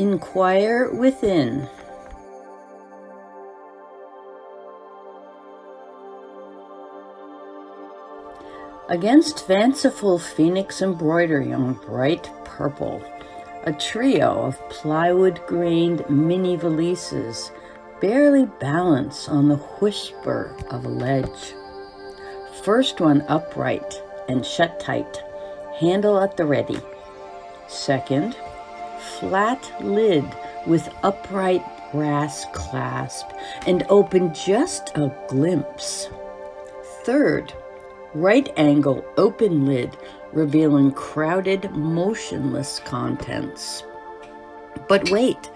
Inquire within. Against fanciful phoenix embroidery on bright purple, a trio of plywood-grained mini valises barely balance on the whisper of a ledge. First one upright and shut tight, handle at the ready. Second, flat lid with upright brass clasp and open just a glimpse. Third, right angle open lid revealing crowded, motionless contents. But wait,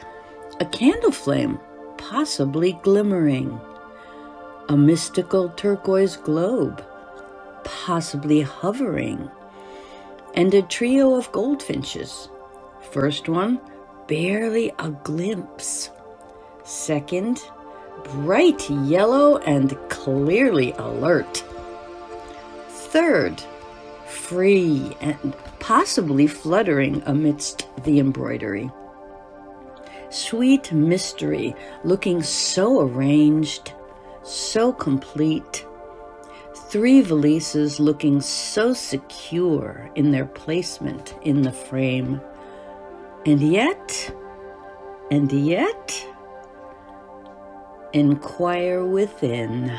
a candle flame, possibly glimmering. A mystical turquoise globe, possibly hovering. And a trio of goldfinches. First one, barely a glimpse. Second, bright yellow and clearly alert. Third, free and possibly fluttering amidst the embroidery. Sweet mystery, looking so arranged, so complete. Three valises looking so secure in their placement in the frame. And yet, inquire within.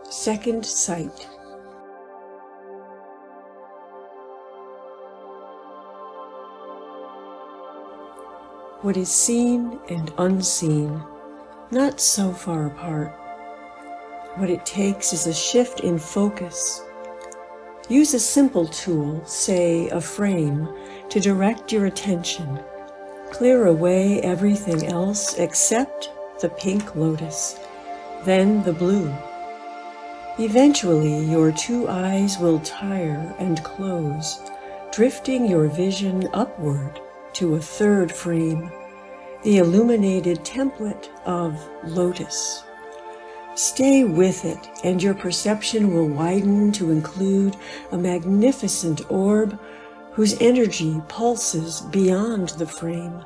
Second sight. What is seen and unseen, not so far apart. What it takes is a shift in focus. Use a simple tool, say a frame, to direct your attention. Clear away everything else except the pink lotus, then the blue. Eventually, your two eyes will tire and close, drifting your vision upward to a third frame, the illuminated template of lotus. Stay with it, and your perception will widen to include a magnificent orb whose energy pulses beyond the frame.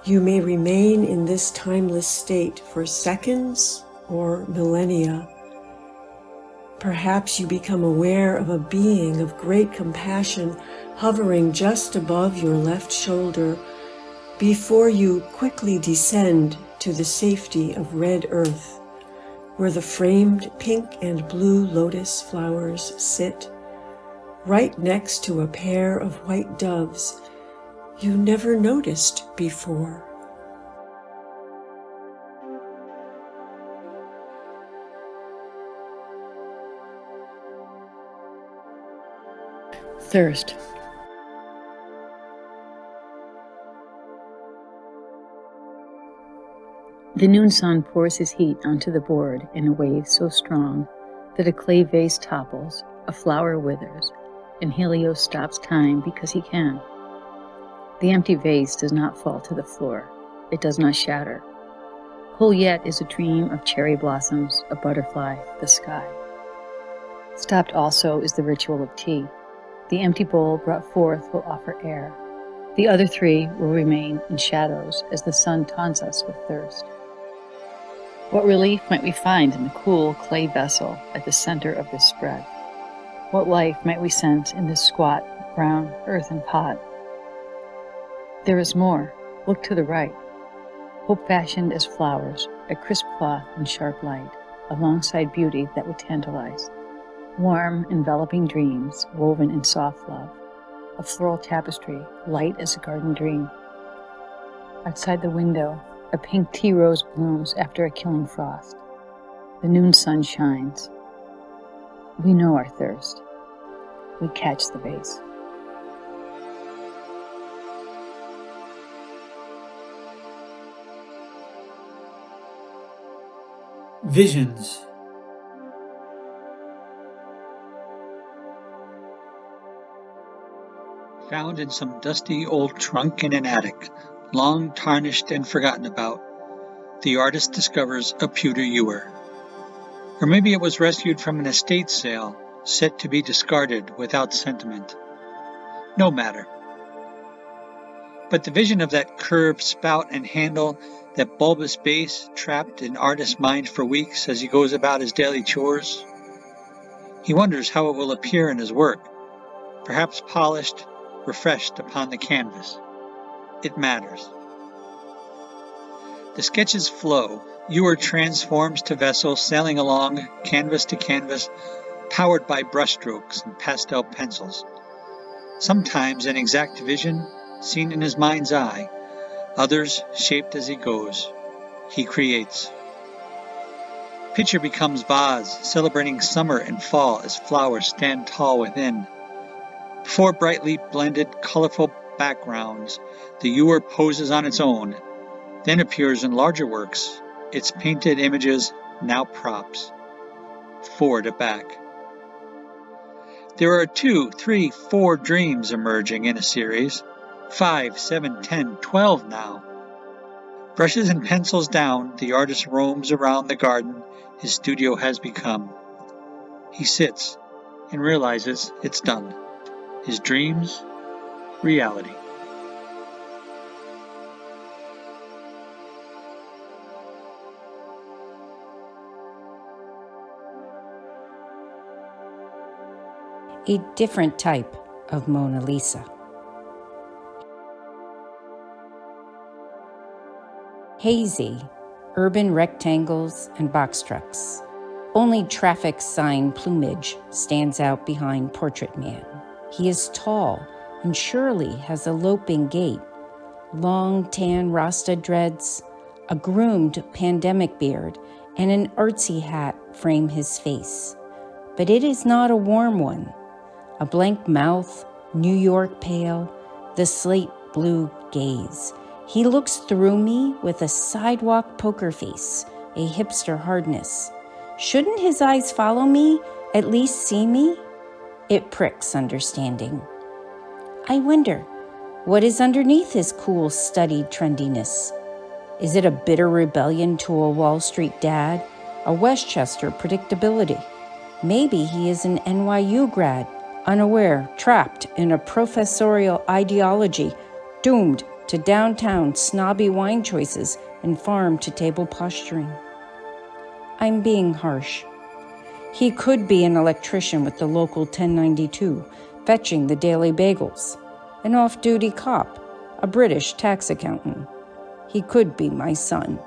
You may remain in this timeless state for seconds or millennia. Perhaps you become aware of a being of great compassion hovering just above your left shoulder before you quickly descend to the safety of red earth, where the framed pink and blue lotus flowers sit, right next to a pair of white doves you never noticed before. Thirst. The noon sun pours his heat onto the board in a wave so strong that a clay vase topples, a flower withers, and Helios stops time because he can. The empty vase does not fall to the floor. It does not shatter. Whole yet is a dream of cherry blossoms, a butterfly, the sky. Stopped also is the ritual of tea. The empty bowl brought forth will offer air. The other three will remain in shadows as the sun taunts us with thirst. What relief might we find in the cool clay vessel at the center of this spread? What life might we sense in this squat, brown earthen pot? There is more. Look to the right. Hope fashioned as flowers, a crisp cloth and sharp light, alongside beauty that would tantalize. Warm, enveloping dreams woven in soft love. A floral tapestry, light as a garden dream. Outside the window, a pink tea rose blooms after a killing frost. The noon sun shines. We know our thirst. We catch the vase. Visions. Found in some dusty old trunk in an attic, long tarnished and forgotten about, the artist discovers a pewter ewer. Or maybe it was rescued from an estate sale, set to be discarded without sentiment. No matter. But the vision of that curved spout and handle, that bulbous base, trapped in artist's mind for weeks as he goes about his daily chores. He wonders how it will appear in his work, perhaps polished, refreshed upon the canvas. It matters. The sketches flow. Ewer transforms to vessel, sailing along, canvas to canvas, powered by brushstrokes and pastel pencils. Sometimes an exact vision, seen in his mind's eye, others shaped as he goes. He creates. Pitcher becomes vase, celebrating summer and fall as flowers stand tall within. Before brightly blended, colorful backgrounds, the ewer poses on its own, then appears in larger works, its painted images now props, forward to back. There are 2, 3, 4 dreams emerging in a series, 5, 7, 10, 12 now. Brushes and pencils down, the artist roams around the garden his studio has become. He sits and realizes it's done. His dreams, reality. A different type of Mona Lisa. Hazy, urban rectangles and box trucks. Only traffic sign plumage stands out behind Portrait Man. He is tall and surely has a loping gait. Long tan Rasta dreads, a groomed pandemic beard, and an artsy hat frame his face. But it is not a warm one. A blank mouth, New York pale, the slate blue gaze. He looks through me with a sidewalk poker face, a hipster hardness. Shouldn't his eyes follow me, at least see me? It pricks understanding. I wonder, what is underneath his cool, studied trendiness? Is it a bitter rebellion to a Wall Street dad, a Westchester predictability? Maybe he is an NYU grad, unaware, trapped in a professorial ideology, doomed to downtown snobby wine choices and farm-to-table posturing. I'm being harsh. He could be an electrician with the local 1092, fetching the daily bagels, an off-duty cop, a British tax accountant. He could be my son,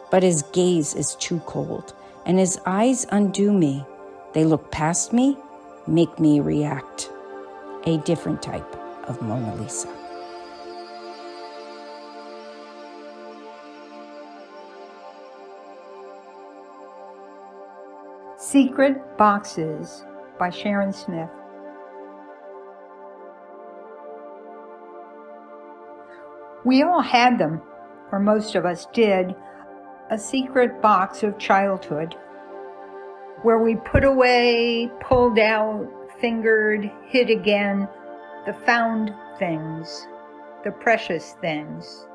but his gaze is too cold, and his eyes undo me. They look past me, make me react. A different type of Mona Lisa. Secret Boxes by Sharon Smith. We all had them, or most of us did, a secret box of childhood, where we put away, pulled out, fingered, hid again, the found things, the precious things,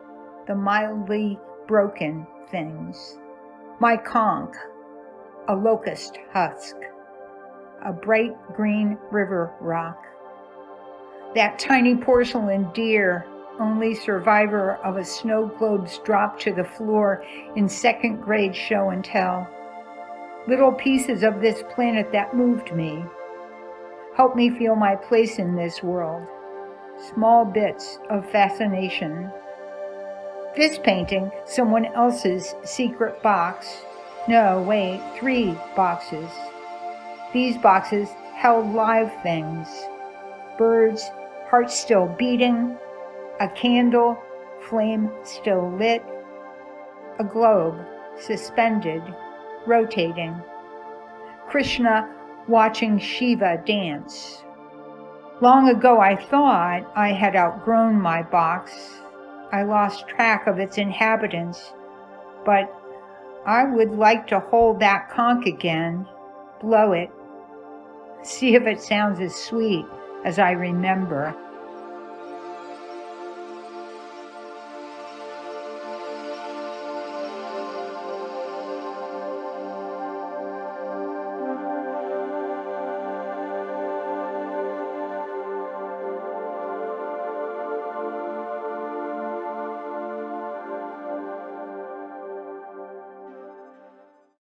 the mildly broken things. My conch, a locust husk, a bright green river rock, that tiny porcelain deer, only survivor of a snow globe's drop to the floor in second grade show and tell. Little pieces of this planet that moved me, helped me feel my place in this world. Small bits of fascination. This painting, someone else's secret box. No, wait, 3 boxes. These boxes held live things. Birds, hearts still beating. A candle, flame still lit. A globe, suspended, rotating. Krishna watching Shiva dance. Long ago I thought I had outgrown my box. I lost track of its inhabitants, but I would like to hold that conch again, blow it, see if it sounds as sweet as I remember.